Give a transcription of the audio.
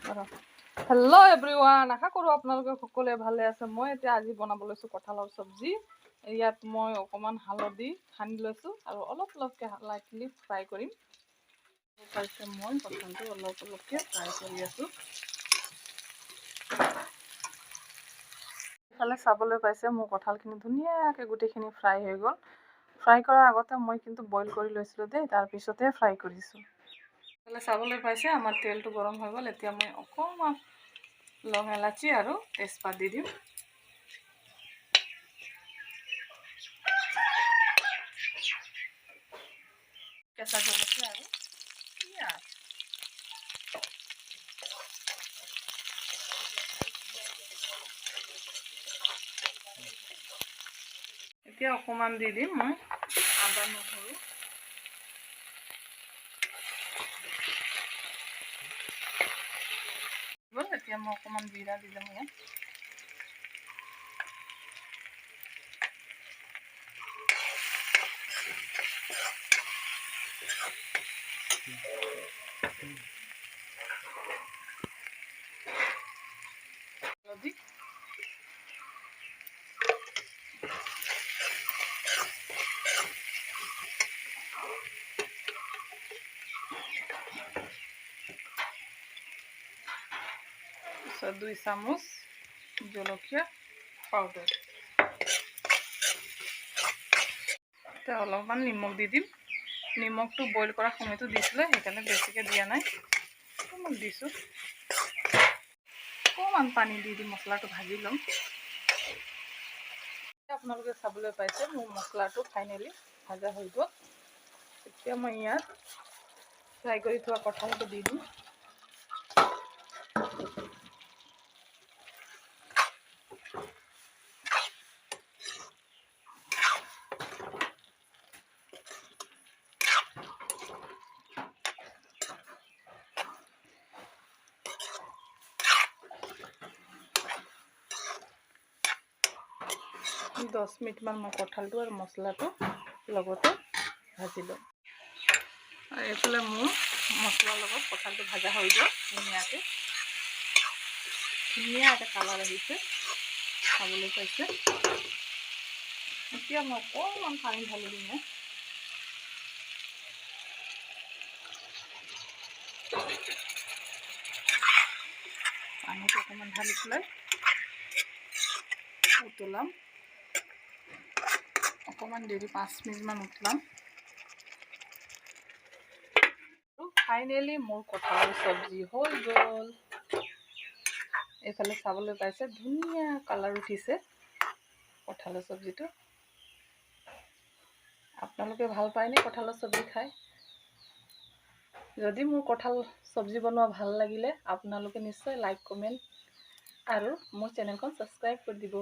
Hello everyone, आशा करूँ आपलोके सकलोए भाले आछे। मैं एतिया आज बनाब लैसो कठाলৰ सब्जी। इयात मैं अकमान हालधि सानि लैसो और अलप अलपके लाइटली फ्राई करिम। पाइसे मैं कठालটো अलप अलपके फ्राई करि आछो। इफाले चाবলৈ पाइसे मोर कठालखिनि धुनियाके गुटेइखिनि फ्राई হৈ গ'ল। फ्राई কৰাৰ আগতে মই কিন্তু বইল কৰি লৈছিলোঁ দেই, তাৰ পিছতে फ्राई কৰিছোঁ। इफाले चाবলৈ पाइसे আমাৰ তেলটো গৰম হৈ গ'ল। এতিয়া মই অকমান লং এলাচি और तेजपात दी दिम। केঁচা जलकिया और पियाज। এতিয়া অকমান দি দিম মই আদা নহৰু। এতিয়া মই অকমান জিৰা দি দিম ইয়াত। হালধি और 2 চামুচ জলকীয়া পাউডাৰ। এতিয়া অলপমান নিমখ দি দিম। নিমখটো বইল কৰা সময়তো দিছিলে, সেইকাৰণে বেছিকে দিয়া নাই, অকমান দিছোঁ। অকমান পানী দি দি মছলাটো ভাজি ল'ম। আপোনালোকে চাবলৈ পাইছে মোৰ মছলাটো ফাইনেলি ভাজা হৈ গ'ল। এতিয়া মই ইয়াত ফ্ৰাই কৰি থোৱা কঠালটো দি দিম। 10 মিনিটমান মই কঠালটো আৰু মছলাটো লগতে ভাজি ল'ম। আৰু এইফালে মোৰ মছলাৰ লগত কঠালটো ভাজা হৈ গ'ল। ধুনীয়াকৈ কালাৰ আহিছে, খাবলৈ পাইছে। এতিয়া মই অকণমান পানী ঢালি দিম। পানীটো অকণমান ঢালি পেলাই উতলাম। অকমান দেৰি 5 মিনিটমান উতলাম। ফাইনেলি মোৰ কঠালৰ সবজি হৈ গ'ল। এইফালে চাবলৈ পাইছে ধুনীয়া কালাৰ উঠিছে কঠালৰ সবজিটো। আপোনালোকে ভাল পায়নে কঠালৰ সবজি খাই? যদি মোৰ কঠাল সবজি বনোৱা ভাল লাগিলে আপোনালোকে নিশ্চয় লাইক কমেন্ট আৰু মোৰ চেনেলখন সাবস্ক্ৰাইব কৰি দিব।